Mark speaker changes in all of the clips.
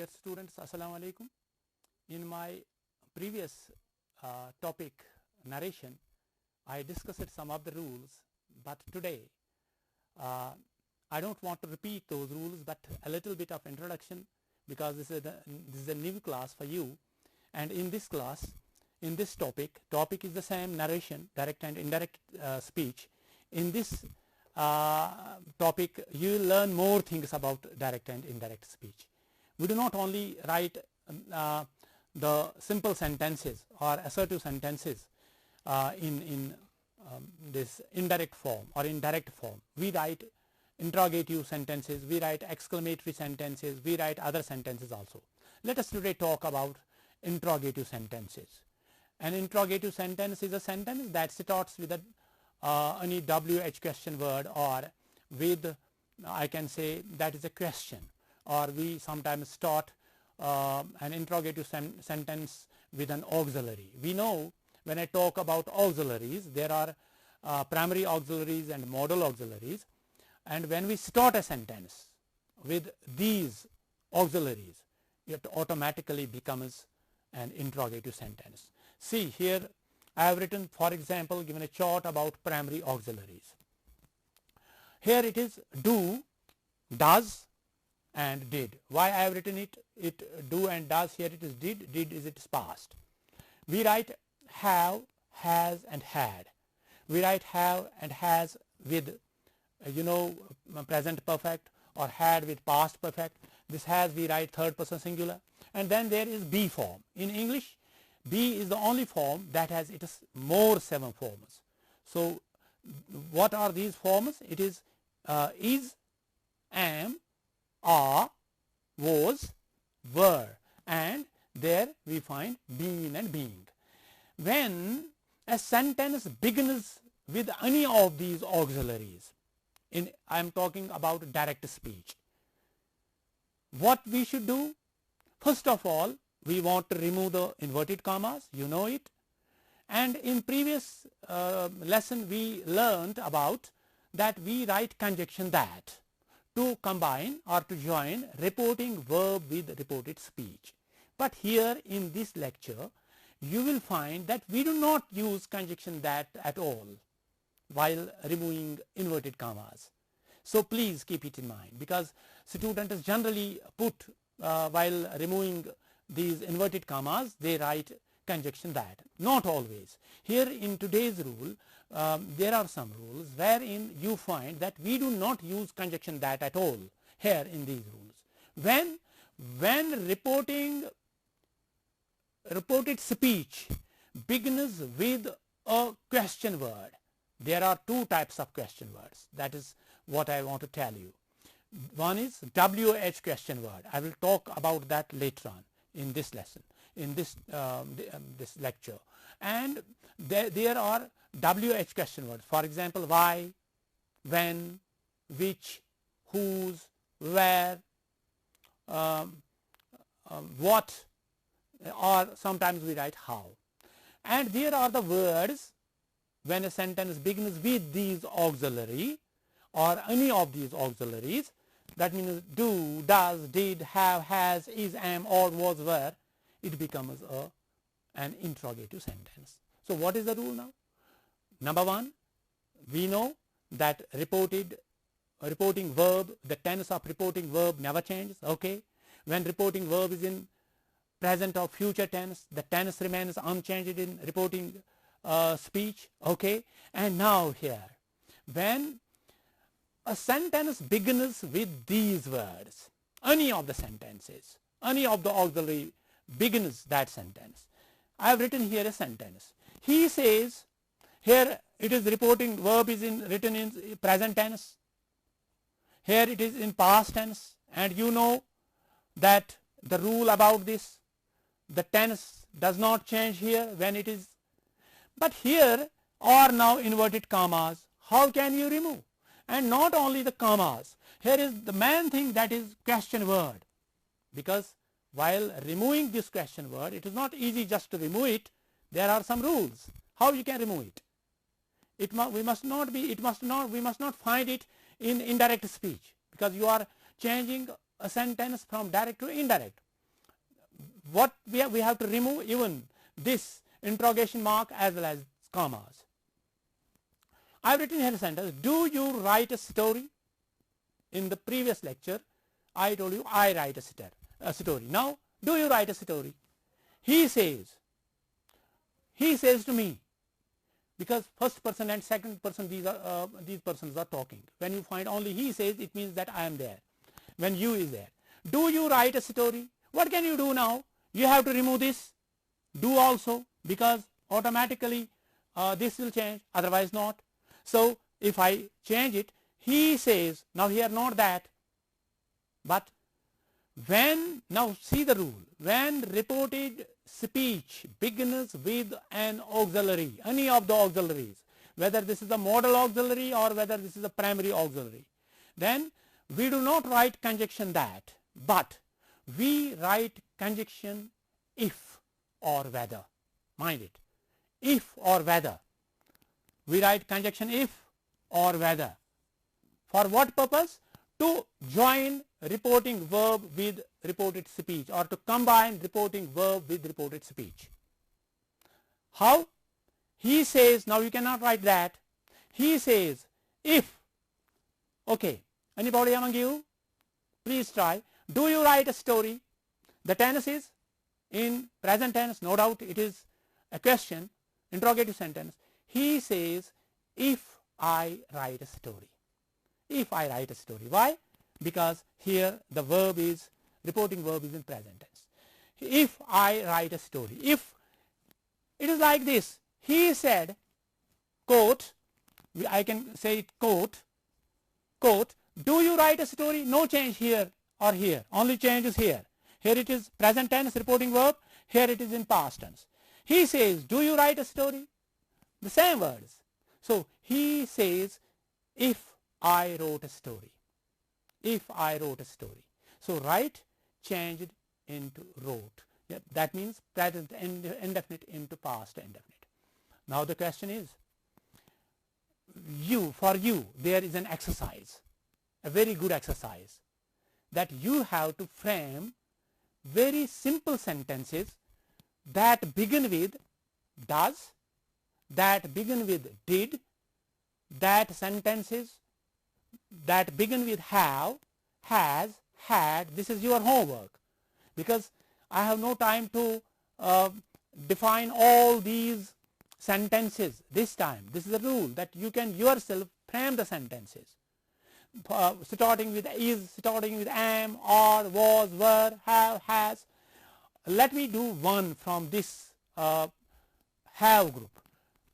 Speaker 1: Dear students, Assalamu alaikum. In my previous topic narration, I discussed some of the rules, but today I don't want to repeat those rules, but a little bit of introduction, because this is a new class for you. And in this class, in this topic is the same: narration, direct and indirect speech. In this topic you will learn more things about direct and indirect speech. We do not only write the simple sentences or assertive sentences in this indirect form or in direct form. We write interrogative sentences, we write exclamatory sentences, we write other sentences also. Let us today talk about interrogative sentences. An interrogative sentence is a sentence that starts with any WH question word, or with, I can say, that is a question, or we sometimes start an interrogative sentence with an auxiliary. We know when I talk about auxiliaries, there are primary auxiliaries and modal auxiliaries, and when we start a sentence with these auxiliaries, it automatically becomes an interrogative sentence. See here, I have written, for example, given a chart about primary auxiliaries. Here it is do, does and did. Why I have written it do and does? Here it is did is its past. We write have, has and had. We write have and has with present perfect, or had with past perfect. This has we write third person singular. And then there is be form. In English, be is the only form that has more 7 forms. So what are these forms? It is, am, are, was, were, and there we find been and being. When a sentence begins with any of these auxiliaries, I am talking about direct speech, what we should do? First of all, we want to remove the inverted commas, you know it. And in previous lesson we learned about that we write conjunction that to combine or to join reporting verb with reported speech. But here in this lecture you will find that we do not use conjunction that at all while removing inverted commas. So please keep it in mind, because students generally put while removing these inverted commas, they write conjunction that. Not always. Here in today's rule, there are some rules wherein you find that we do not use conjunction that at all here in these rules. When reported speech begins with a question word, there are 2 types of question words. That is what I want to tell you. One is WH question word. I will talk about that later on in this lesson, in this this lecture. And there are WH question words. For example, why, when, which, whose, where, what, or sometimes we write how. And there are the words when a sentence begins with these auxiliary or any of these auxiliaries. That means do, does, did, have, has, is, am, or was, were. It becomes an interrogative sentence. So what is the rule now? Number 1, we know that reporting verb, the tense of reporting verb never changes. Okay. When reporting verb is in present or future tense, the tense remains unchanged in reporting speech. Okay. And now here, when a sentence begins with these words, any of the sentences, any of the auxiliary begins that sentence. I have written here a sentence. He says, here it is reporting verb is written in present tense. Here it is in past tense, and you know that the rule about this, the tense does not change here when it is. But here are now inverted commas. How can you remove? And not only the commas, here is the main thing, that is question word, because while removing this question word, it is not easy just to remove it. There are some rules how you can remove it. We must not find it in indirect speech, because you are changing a sentence from direct to indirect. what we have to remove even this interrogation mark as well as commas. I have written here a sentence, do you write a story? In the previous lecture I told you I write a story. Now do you write a story? He says to me, because first person and second person, these persons are talking. When you find only he says, it means that I am there, when you is there. Do you write a story? What can you do now? You have to remove this do also, because automatically this will change, otherwise not. So if I change it, he says, now here not that, but when, now see the rule, when reported speech begins with an auxiliary, any of the auxiliaries, whether this is a modal auxiliary or whether this is a primary auxiliary, then we do not write conjunction that, but we write conjunction if or whether. Mind it, if or whether. We write conjunction if or whether. For what purpose? To join reporting verb with reported speech, or to combine reporting verb with reported speech. How? He says, now you cannot write that. He says, if, okay, anybody among you? Please try. Do you write a story? The tense is in present tense, no doubt it is a question, interrogative sentence. He says, if I write a story. If I write a story. Why? Because here the verb is, reporting verb is in present tense. If I write a story. If it is like this, he said, quote, I can say it quote, do you write a story? No change here or here, only change is here. Here it is present tense reporting verb, here it is in past tense. He says, do you write a story? The same words. So he says, if I wrote a story. If I wrote a story. So write changed into wrote. Yeah, that means present indefinite into past indefinite. Now the question is, for you there is an exercise, a very good exercise, that you have to frame very simple sentences that begin with does, that begin with did, that sentences that begin with have, has, had. This is your homework, because I have no time to define all these sentences this time. This is a rule that you can yourself frame the sentences, starting with is, starting with am, or, was, were, have, has. Let me do one from this have group.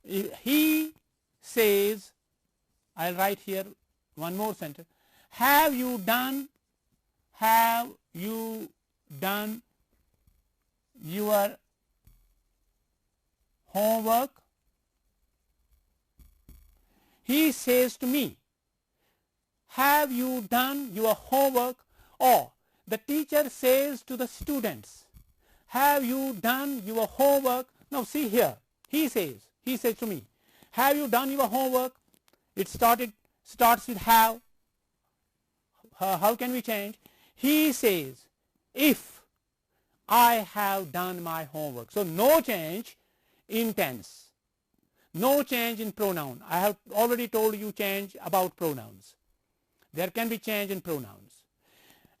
Speaker 1: He says, I'll write here one more sentence. Have you done your homework? He says to me, have you done your homework? Or the teacher says to the students, have you done your homework? Now see here, he says to me, have you done your homework? It starts with have. How can we change? He says, if I have done my homework. So no change in tense, no change in pronoun. I have already told you change about pronouns. There can be change in pronouns.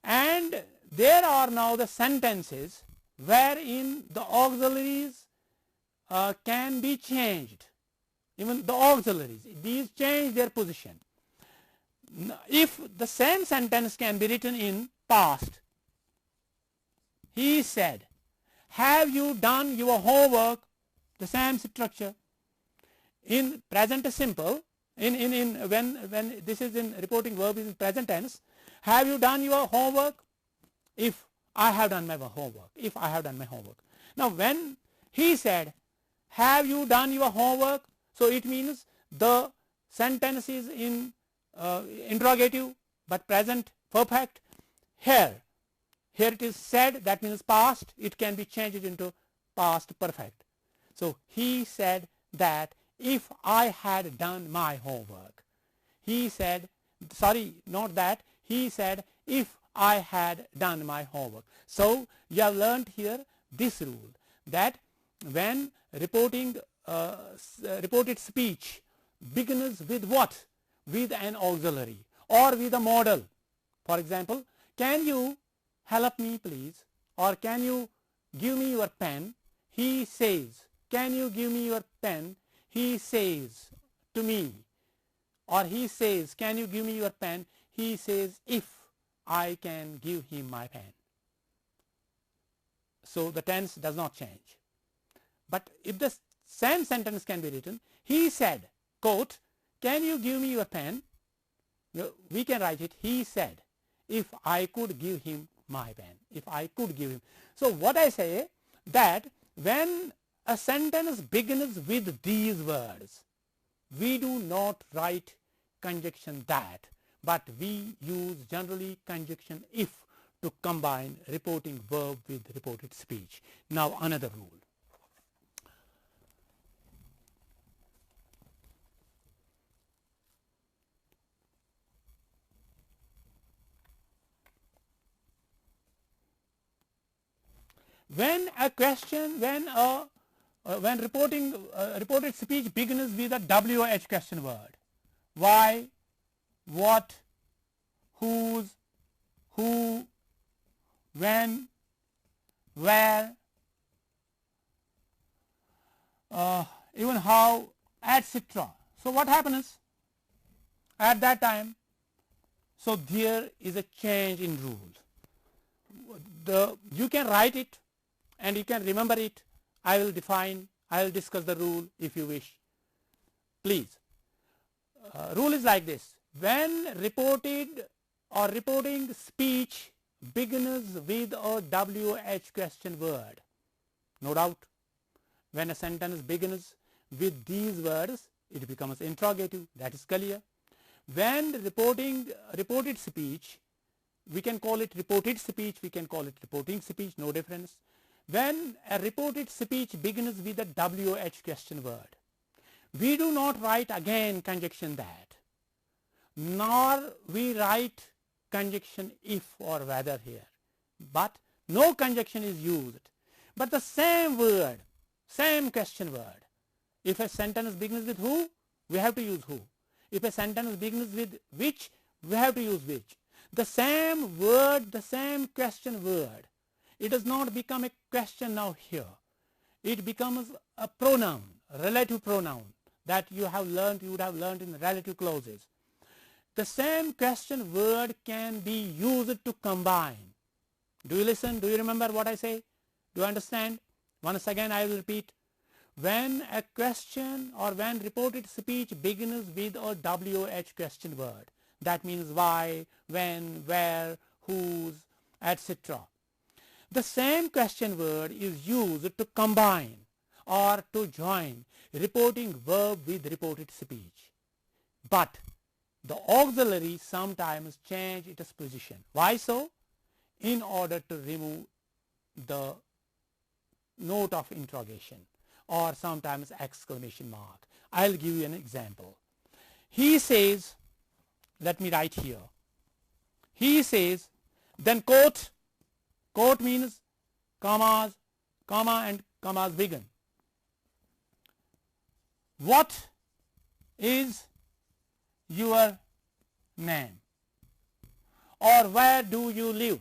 Speaker 1: And there are now the sentences wherein the auxiliaries can be changed. Even the auxiliaries, these change their position. If the same sentence can be written in past, he said, have you done your homework? The same structure. In present simple, when this is in reporting verb is in present tense, have you done your homework? If I have done my homework. If I have done my homework. Now when he said, have you done your homework? So it means the sentence is in interrogative but present perfect. Here it is said, that means past, it can be changed into past perfect. So he said that if I had done my homework. He said, sorry, not that, he said if I had done my homework. So you have learnt here this rule that when reporting reported speech begins with what? With an auxiliary or with a modal. For example, can you help me please, or can you give me your pen? He says, can you give me your pen? He says to me, or he says, can you give me your pen? He says, if I can give him my pen. So the tense does not change. But if the same sentence can be written, he said, quote, can you give me your pen? We can write it, he said, if I could give him my pen, if I could give him. So what I say, that when a sentence begins with these words, we do not write conjunction that, but we use generally conjunction if to combine reporting verb with reported speech. Now another rule. When a question, when reported speech begins with a WH question word, why, what, whose, who, when, where, even how, etc. So what happens at that time? So there is a change in rule. You can write it and you can remember it. I will discuss the rule if you wish. Please. Rule is like this. When reported or reporting speech begins with a WH question word, no doubt, when a sentence begins with these words, it becomes interrogative, that is clear. When reported speech, we can call it reported speech, we can call it reporting speech, no difference. When a reported speech begins with a WH question word, we do not write again conjunction that, nor we write conjunction if or whether here, but no conjunction is used. But the same word, same question word, if a sentence begins with who, we have to use who. If a sentence begins with which, we have to use which. The same word, the same question word, it does not become a question now here. It becomes a pronoun, a relative pronoun that you would have learned in relative clauses. The same question word can be used to combine. Do you listen? Do you remember what I say? Do you understand? Once again I will repeat. When a question or when reported speech begins with a WH question word, that means why, when, where, whose, etc. The same question word is used to combine or to join reporting verb with reported speech. But the auxiliary sometimes change its position. Why so? In order to remove the note of interrogation or sometimes exclamation mark. I'll give you an example. He says, let me write here. He says, then quote, quote means commas, comma and commas begin. What is your name? Or where do you live?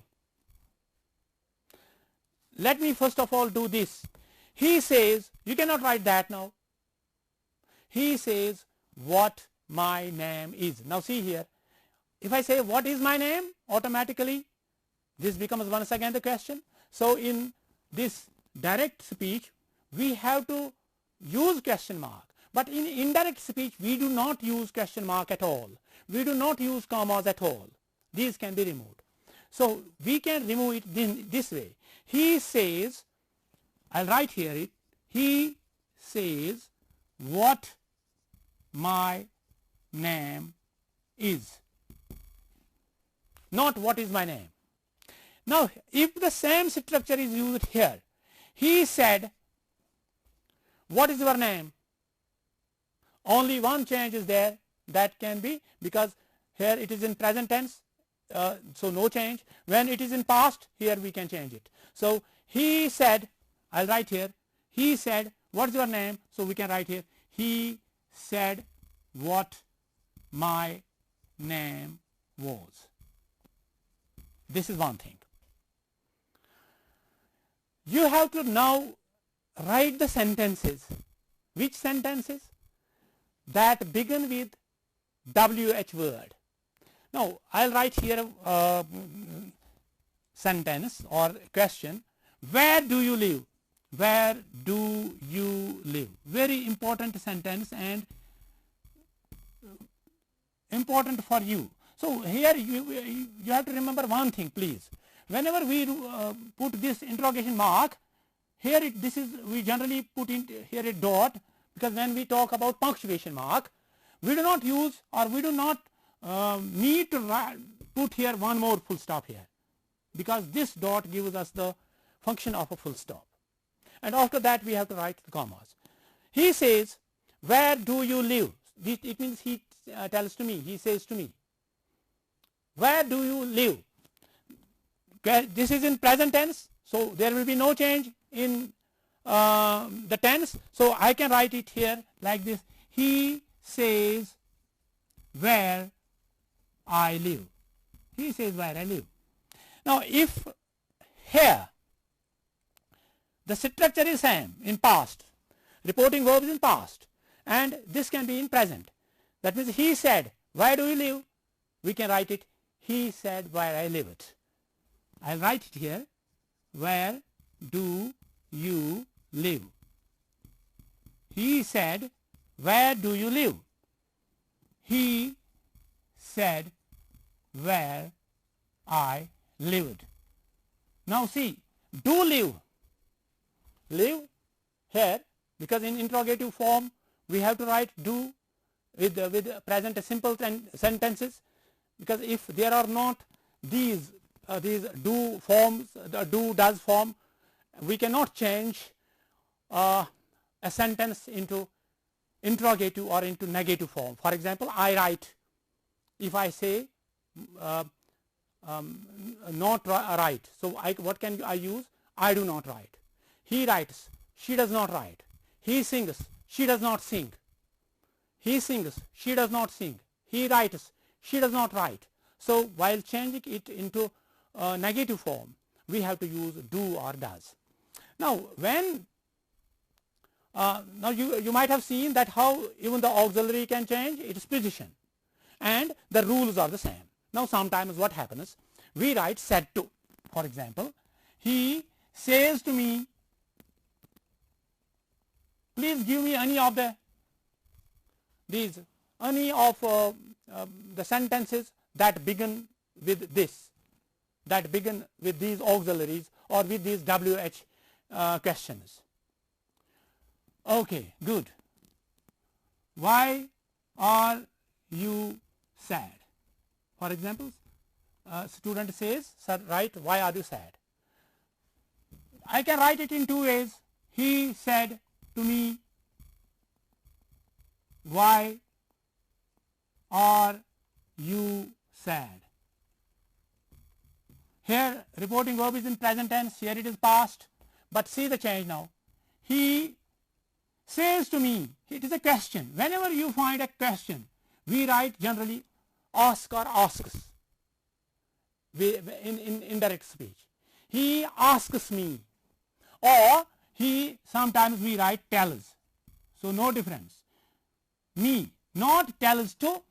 Speaker 1: Let me first of all do this. He says, you cannot write that now. He says, what my name is. Now see here, if I say what is my name, automatically this becomes once again the question. So in this direct speech, we have to use question mark. But in indirect speech, we do not use question mark at all. We do not use commas at all. These can be removed. So we can remove it in this way. He says, I'll write here it, he says what my name is. Not what is my name. Now if the same structure is used here, he said, what is your name? Only one change is there, that can be, because here it is in present tense, so no change. When it is in past, here we can change it. So he said I'll write here, he said, what's your name? So we can write here, he said what my name was. This is one thing. You have to now write the sentences. Which sentences? That begin with WH word. Now I'll write here a sentence or question. Where do you live? Where do you live? Very important sentence and important for you. So here you have to remember one thing, please. Whenever we put this interrogation mark, here we generally put in here a dot, because when we talk about punctuation mark, we do not use, or we do not need to put here one more full stop here, because this dot gives us the function of a full stop, and after that we have to write the commas. He says, where do you live? It means he tells to me, he says to me, where do you live? This is in present tense, so there will be no change in the tense, so I can write it here like this. He says where I live. He says where I live. Now if here the structure is same in past, reporting verb is in past, and this can be in present, that means he said, where do you live? We can write it, he said where I live it. I'll write it here, where do you live? He said, where do you live? He said where I lived. Now see, do live. Live here, because in interrogative form we have to write do with present simple sentences, because if there are not these do forms, the do does form, we cannot change a sentence into interrogative or into negative form. For example, I write. If I say not write, so what can I use? I do not write. He writes, she does not write. He sings, she does not sing. He sings, she does not sing. He writes, she does not write. So while changing it into negative form, we have to use do or does. Now when now you might have seen that how even the auxiliary can change its position, and the rules are the same. Now sometimes what happens, we write said to. For example, he says to me, please give me any of the sentences that begin with this, that begin with these auxiliaries or with these WH questions. Okay, good. Why are you sad? For example, student says, sir, write, why are you sad? I can write it in two ways. He said to me, why are you sad? Here reporting verb is in present tense, here it is past, but see the change now. He says to me, it is a question. Whenever you find a question, we write generally ask or asks in indirect speech. He asks me, or sometimes we write tells. So no difference. Me, not tells to,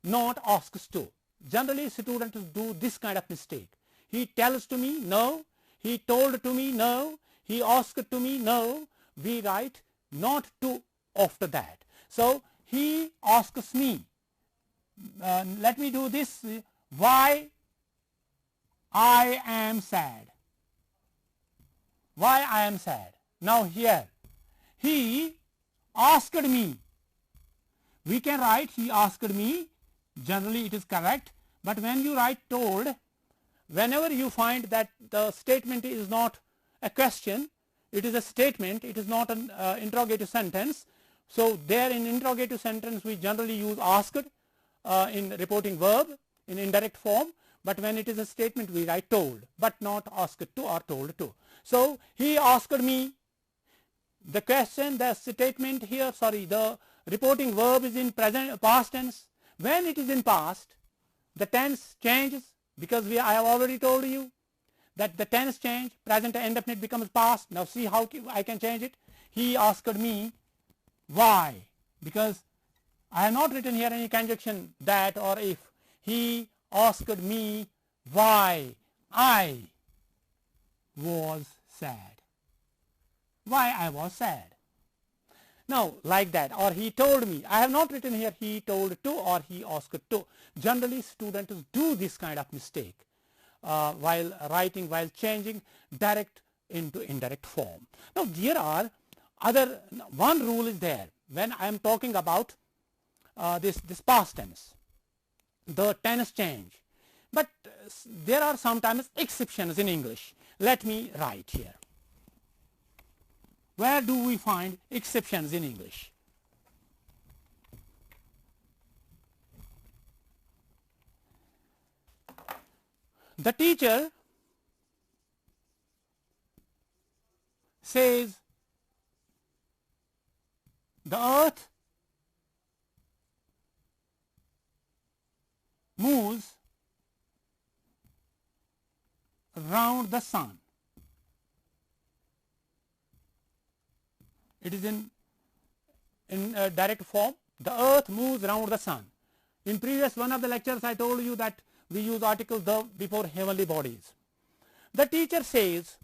Speaker 1: not asks to. Generally students do this kind of mistake. He tells to me, no. He told to me, no. He asked to me, no. We write not to after that. So he asks me, let me do this, why I am sad. Why I am sad. Now here, he asked me. We can write he asked me, generally it is correct, but when you write told, whenever you find that the statement is not a question, it is a statement, it is not an interrogative sentence. So there in interrogative sentence we generally use asked in reporting verb in indirect form, but when it is a statement we write told, but not asked to or told to. So he asked me the question, the statement here, sorry, the reporting verb is in present past tense. When it is in past, the tense changes, because I have already told you that the tense change, present indefinite becomes past. Now see how I can change it. He asked me why, because I have not written here any conjunction that or if. He asked me why I was sad. Why I was sad. Now like that, or he told me. I have not written here he told to or he asked to. Generally students do this kind of mistake while writing, while changing direct into indirect form. Now there are other, one rule is there when I am talking about this past tense, the tense change, but there are sometimes exceptions in English. Let me write here. Where do we find exceptions in English? The teacher says the earth moves around the sun. It is in direct form. The earth moves around the sun. In previous one of the lectures I told you that we use article the before heavenly bodies. The teacher says,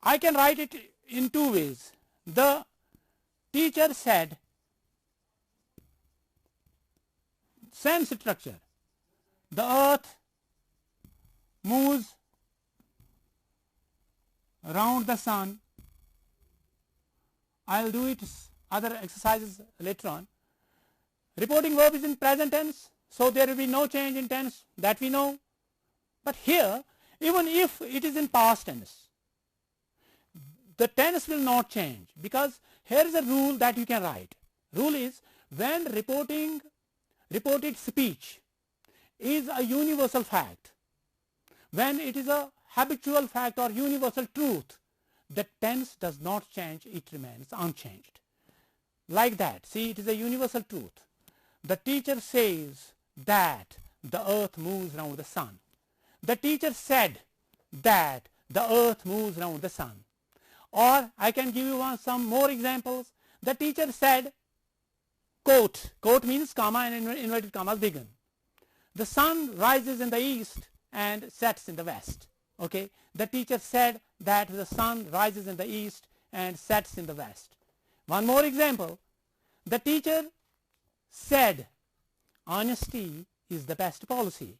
Speaker 1: I can write it in two ways. The teacher said, same structure. The earth moves around the sun. I will do it other exercises later on. Reporting verb is in present tense, so there will be no change in tense, that we know. But here, even if it is in past tense, the tense will not change, because here is a rule that you can write. Rule is, when reported speech is a universal fact, when it is a habitual fact or universal truth, the tense does not change, it remains unchanged. Like that, see, it is a universal truth. The teacher says that the earth moves around the sun. The teacher said that the earth moves around the sun. Or I can give you some more examples. The teacher said, quote, quote means comma and inverted commas begin. The sun rises in the east and sets in the west. Okay, the teacher said that the sun rises in the east and sets in the west. One more example. The teacher said honesty is the best policy.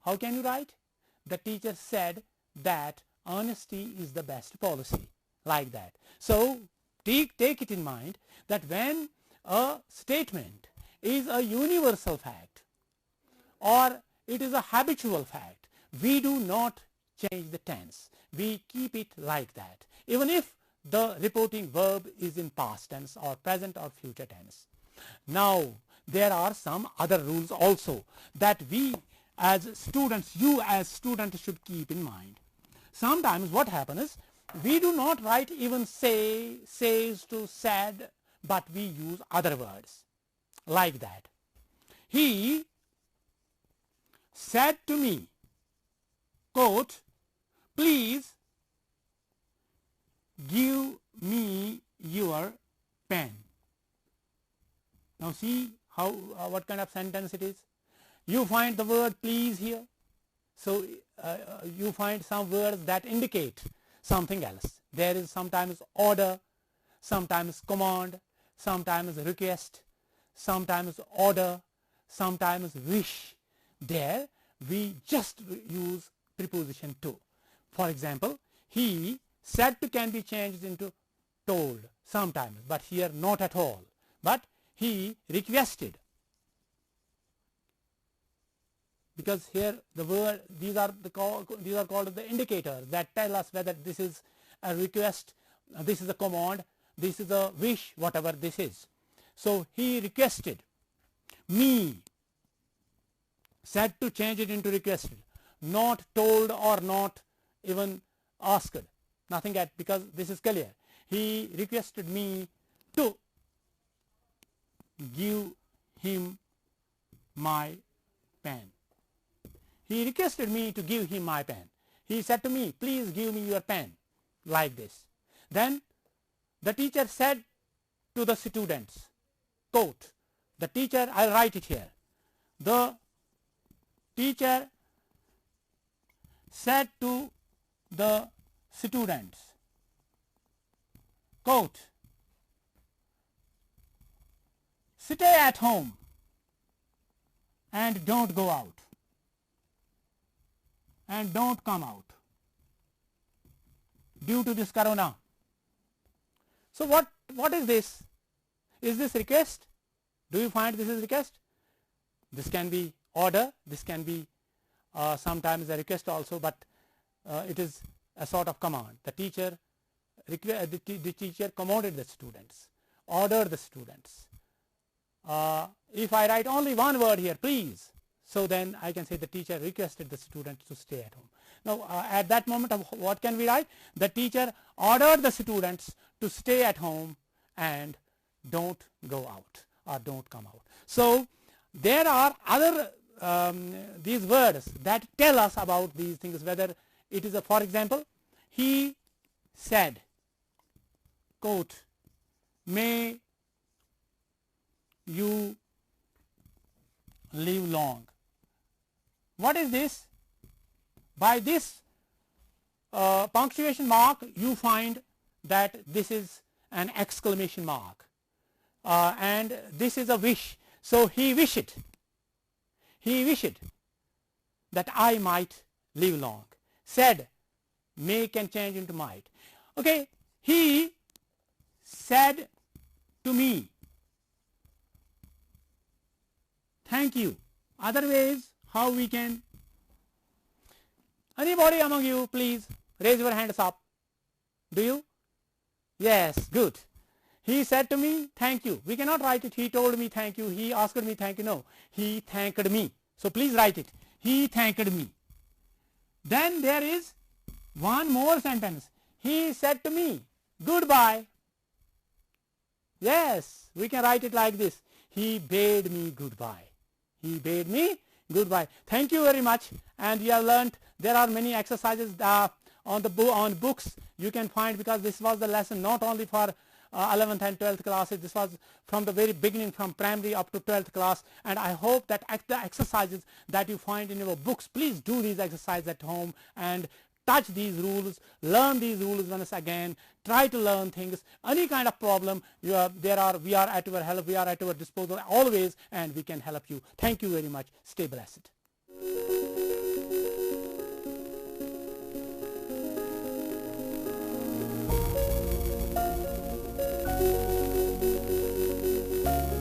Speaker 1: How can you write? The teacher said that honesty is the best policy. Like that. So take it in mind that when a statement is a universal fact or it is a habitual fact, we do not change the tense. We keep it like that, even if the reporting verb is in past tense or present or future tense. Now there are some other rules also that we as students, you as students should keep in mind. Sometimes what happens is, we do not write even say, says to said, but we use other words like that. He said to me, quote, please give me your pen. Now see how what kind of sentence it is. You find the word please here. So you find some words that indicate something else. There is sometimes order, sometimes command, sometimes request, sometimes order, sometimes wish. There we just use preposition to. For example, he said to can be changed into told sometimes, but here not at all. But he requested, because here the word, these are called the indicators that tell us whether this is a request, this is a command, this is a wish, whatever this is. So he requested me, said to change it into requested, not told or not even asked, nothing at, because this is clear. he requested me to give him my pen. He requested me to give him my pen. He said to me, please give me your pen, like this. Then the teacher said to the students, quote, the teacher, I will write it here. The teacher said to the students, quote, stay at home and don't go out and don't come out due to this corona. So what is this? Is this request? Do you find this is request? This can be order, this can be sometimes a request also, but it is a sort of command. The teacher commanded the students, ordered the students. If I write only one word here, please, so then I can say the teacher requested the students to stay at home. Now at that moment what can we write? The teacher ordered the students to stay at home and don't go out or don't come out. So there are other these words that tell us about these things, whether it is a, for example, he said, quote, may you live long. What is this? By this punctuation mark you find that this is an exclamation mark and this is a wish. So he wished that I might live long. Said, may can change into might. Okay, he said to me, thank you. Other ways how we can, anybody among you please raise your hands up. Do you? Yes, good. He said to me, thank you. We cannot write it, he told me thank you, he asked me thank you. No, he thanked me. So please write it, he thanked me. Then there is one more sentence. He said to me, goodbye. Yes, we can write it like this. He bade me goodbye. He bade me goodbye. Thank you very much. And you have learnt there are many exercises on books you can find, because this was the lesson not only for 11th and 12th classes. This was from the very beginning, from primary up to 12th class, and I hope that the exercises that you find in your books, please do these exercises at home and touch these rules, learn these rules once again, try to learn things. Any kind of problem we are at your help, we are at your disposal always, and we can help you. Thank you very much. Stay blessed.